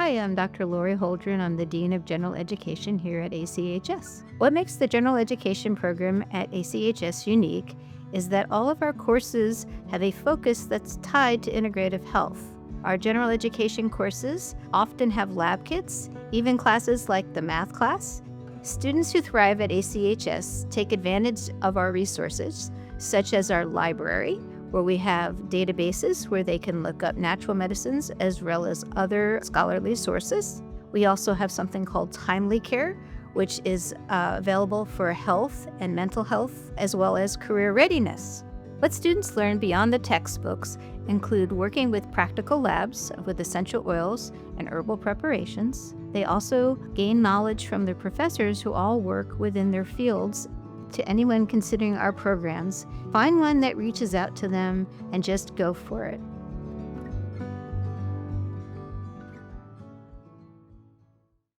Hi, I'm Dr. Lori Holdren. I'm the Dean of General Education here at ACHS. What makes the General Education program at ACHS unique is that all of our courses have a focus that's tied to integrative health. Our general education courses often have lab kits, even classes like the math class. Students who thrive at ACHS take advantage of our resources, such as our library, where we have databases where they can look up natural medicines as well as other scholarly sources. We also have something called TimelyCare, which is available for health and mental health as well as career readiness. What students learn beyond the textbooks include working with practical labs with essential oils and herbal preparations. They also gain knowledge from their professors who all work within their fields. To anyone considering our programs, find one that reaches out to them and just go for it.